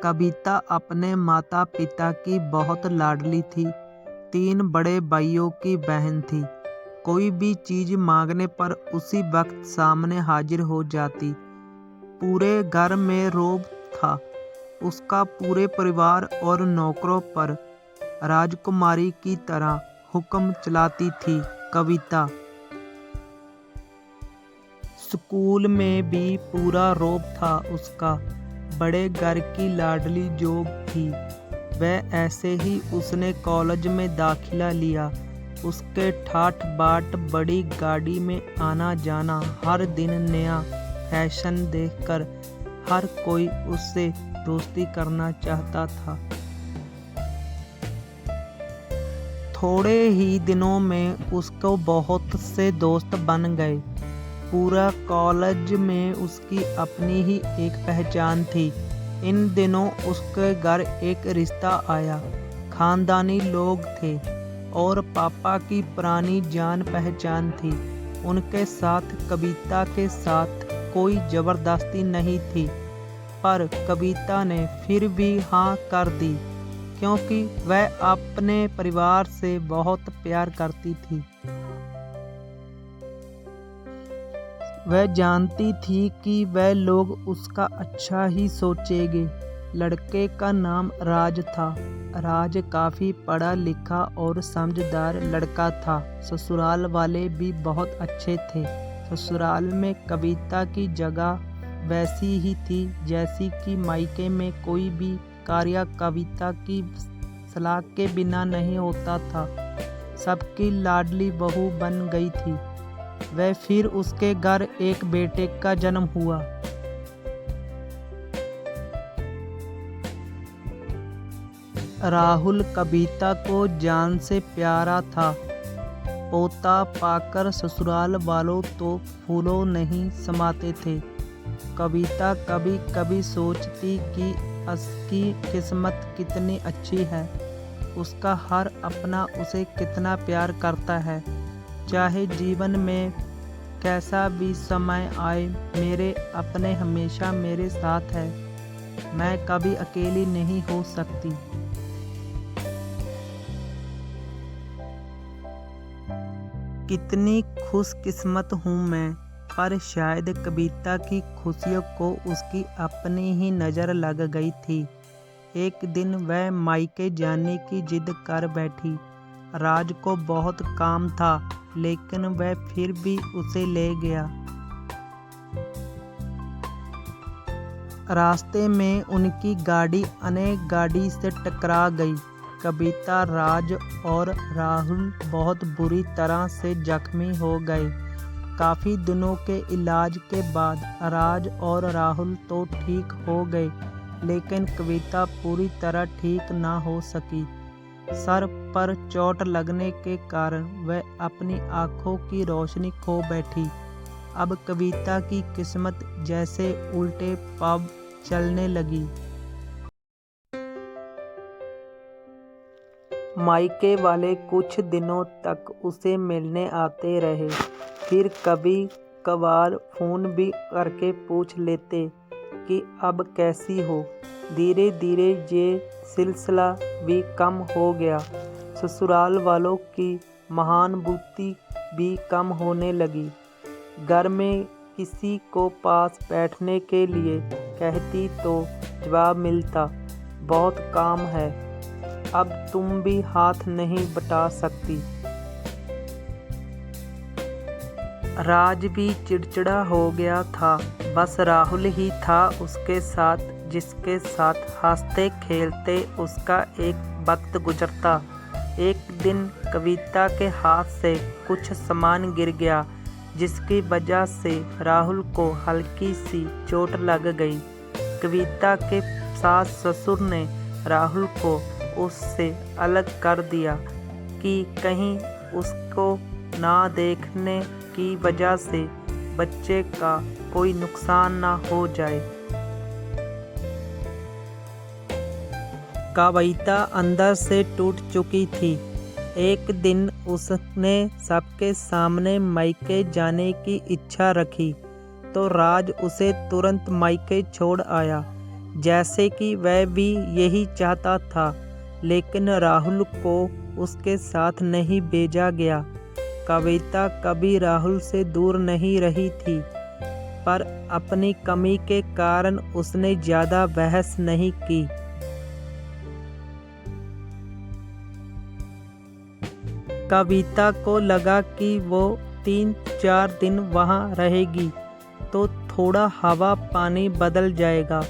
कविता अपने माता पिता की बहुत लाडली थी। 3 बड़े भाइयों की बहन थी। कोई भी चीज मांगने पर उसी वक्त सामने हाजिर हो जाती। पूरे घर में रौब था। उसका पूरे परिवार और नौकरों पर राजकुमारी की तरह हुक्म चलाती थी कविता। स्कूल में भी पूरा रौब था उसका। बड़े घर की लाडली जो थी वह ऐसे ही उसने कॉलेज में दाखिला लिया। उसके ठाठ बाट बड़ी गाड़ी में आना जाना, हर दिन नया फैशन देखकर हर कोई उससे दोस्ती करना चाहता था। थोड़े ही दिनों में उसको बहुत से दोस्त बन गए। पूरा कॉलेज में उसकी अपनी ही एक पहचान थी। इन दिनों उसके घर एक रिश्ता आया। खानदानी लोग थे और पापा की पुरानी जान पहचान थी। उनके साथ कविता के साथ कोई जबरदस्ती नहीं थी, पर कविता ने फिर भी हाँ कर दी क्योंकि वह अपने परिवार से बहुत प्यार करती थी। वह जानती थी कि वह लोग उसका अच्छा ही सोचेंगे। लड़के का नाम राज था। राज काफ़ी पढ़ा लिखा और समझदार लड़का था। ससुराल वाले भी बहुत अच्छे थे। ससुराल में कविता की जगह वैसी ही थी जैसी कि मायके में कोई भी कार्य कविता की सलाह के बिना नहीं होता था। सबकी लाडली बहू बन गई थी वह। फिर उसके घर एक बेटे का जन्म हुआ। राहुल कविता को जान से प्यारा था। पोता पाकर ससुराल वालों तो फूलों नहीं समाते थे। कविता कभी कभी सोचती कि उसकी किस्मत कितनी अच्छी है। उसका हर अपना उसे कितना प्यार करता है। चाहे जीवन में कैसा भी समय आए, मेरे अपने हमेशा मेरे साथ है। मैं कभी अकेली नहीं हो सकती। कितनी खुशकिस्मत हूँ मैं। पर शायद कविता की खुशियों को उसकी अपनी ही नज़र लग गई थी। एक दिन वह मायके जाने की जिद कर बैठी। राज को बहुत काम था लेकिन वह फिर भी उसे ले गया। रास्ते में उनकी गाड़ी अनेक गाड़ी से टकरा गई। कविता, राज और राहुल बहुत बुरी तरह से जख्मी हो गए। काफ़ी दिनों के इलाज के बाद राज और राहुल तो ठीक हो गए लेकिन कविता पूरी तरह ठीक ना हो सकी। सर पर चोट लगने के कारण वह अपनी आंखों की रोशनी खो बैठी। अब कविता की किस्मत जैसे उल्टे पांव चलने लगी। मायके वाले कुछ दिनों तक उसे मिलने आते रहे। फिर कभी कभार फोन भी करके पूछ लेते कि अब कैसी हो। धीरे धीरे ये सिलसिला भी कम हो गया। ससुराल वालों की महानुभूति भी कम होने लगी। घर में किसी को पास बैठने के लिए कहती तो जवाब मिलता, बहुत काम है, अब तुम भी हाथ नहीं बटा सकती। राज भी चिड़चिड़ा हो गया था। बस राहुल ही था उसके साथ, जिसके साथ हंसते खेलते उसका एक वक्त गुजरता। एक दिन कविता के हाथ से कुछ सामान गिर गया जिसकी वजह से राहुल को हल्की सी चोट लग गई। कविता के सास ससुर ने राहुल को उससे अलग कर दिया कि कहीं उसको ना देखने की वजह से बच्चे का कोई नुकसान ना हो जाए। कविता अंदर से टूट चुकी थी। एक दिन उसने सबके सामने मायके जाने की इच्छा रखी तो राज उसे तुरंत मायके छोड़ आया। जैसे कि वह भी यही चाहता था, लेकिन राहुल को उसके साथ नहीं भेजा गया। कविता कभी राहुल से दूर नहीं रही थी, पर अपनी कमी के कारण उसने ज़्यादा बहस नहीं की। कविता को लगा कि वो 3-4 दिन वहाँ रहेगी तो थोड़ा हवा पानी बदल जाएगा,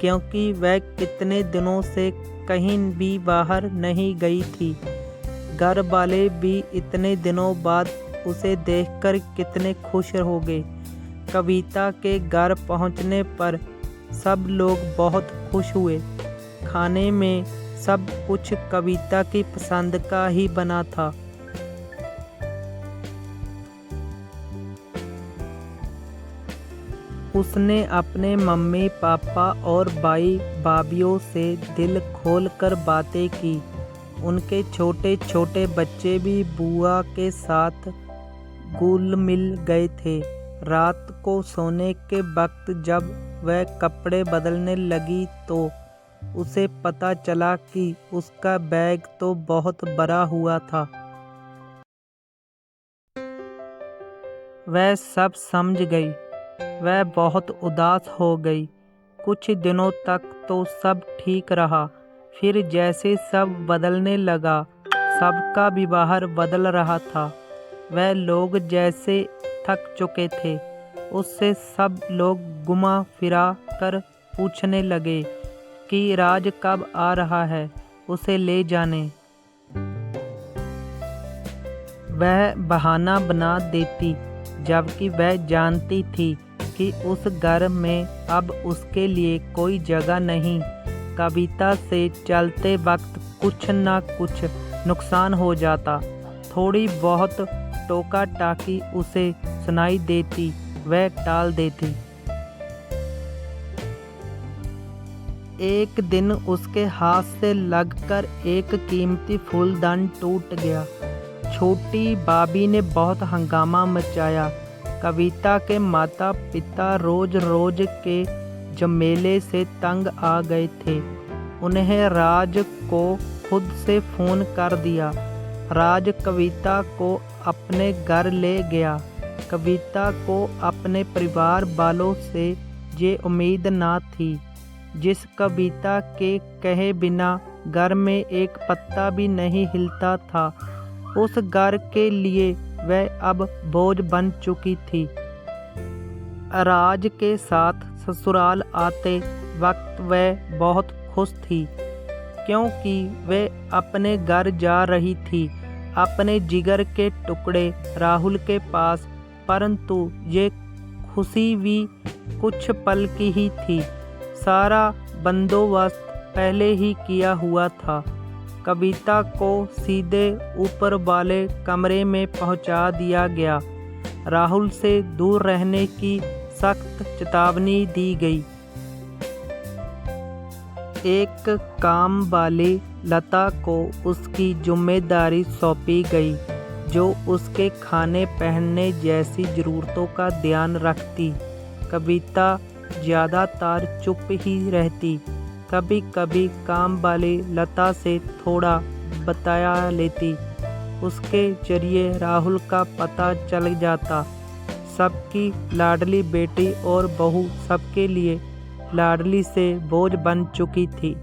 क्योंकि वह कितने दिनों से कहीं भी बाहर नहीं गई थी। घर वाले भी इतने दिनों बाद उसे देखकर कितने खुश हो गए। कविता के घर पहुंचने पर सब लोग बहुत खुश हुए। खाने में सब कुछ कविता की पसंद का ही बना था। उसने अपने मम्मी पापा और भाई भाभीयों से दिल खोलकर बातें की। उनके छोटे छोटे बच्चे भी बुआ के साथ घुल मिल गए थे। रात को सोने के वक्त जब वह कपड़े बदलने लगी तो उसे पता चला कि उसका बैग तो बहुत बड़ा हुआ था। वह सब समझ गई। वह बहुत उदास हो गई। कुछ दिनों तक तो सब ठीक रहा, फिर जैसे सब बदलने लगा, सबका व्यवहार बदल रहा था। वह लोग जैसे थक चुके थे। उससे सब लोग घुमा फिरा कर पूछने लगे कि राज कब आ रहा है, उसे ले जाने। वह बहाना बना देती, जबकि वह जानती थी कि उस घर में अब उसके लिए कोई जगह नहीं। कविता से चलते वक्त कुछ न कुछ नुकसान हो जाता। थोड़ी बहुत टोका टाकी उसे सुनाई देती, वह टाल देती। एक दिन उसके हाथ से लगकर एक कीमती फूलदान टूट गया। छोटी भाभी ने बहुत हंगामा मचाया। कविता के माता पिता रोज रोज के झमेले से तंग आ गए थे। उन्हें राज को खुद से फ़ोन कर दिया। राज कविता को अपने घर ले गया। कविता को अपने परिवार वालों से ये उम्मीद ना थी। जिस कविता के कहे बिना घर में एक पत्ता भी नहीं हिलता था, उस घर के लिए वह अब बोझ बन चुकी थी। राज के साथ ससुराल आते वक्त वह बहुत खुश थी, क्योंकि वह अपने घर जा रही थी, अपने जिगर के टुकड़े राहुल के पास। परंतु ये खुशी भी कुछ पल की ही थी। सारा बंदोबस्त पहले ही किया हुआ था। कविता को सीधे ऊपर वाले कमरे में पहुंचा दिया गया। राहुल से दूर रहने की सख्त चेतावनी दी गई। एक काम वाली लता को उसकी जिम्मेदारी सौंपी गई, जो उसके खाने पहनने जैसी ज़रूरतों का ध्यान रखती। कविता ज़्यादातर चुप ही रहती। कभी कभी काम वाली लता से थोड़ा बताया लेती। उसके जरिए राहुल का पता चल जाता। सबकी लाडली बेटी और बहू सबके लिए लाडली से बोझ बन चुकी थी।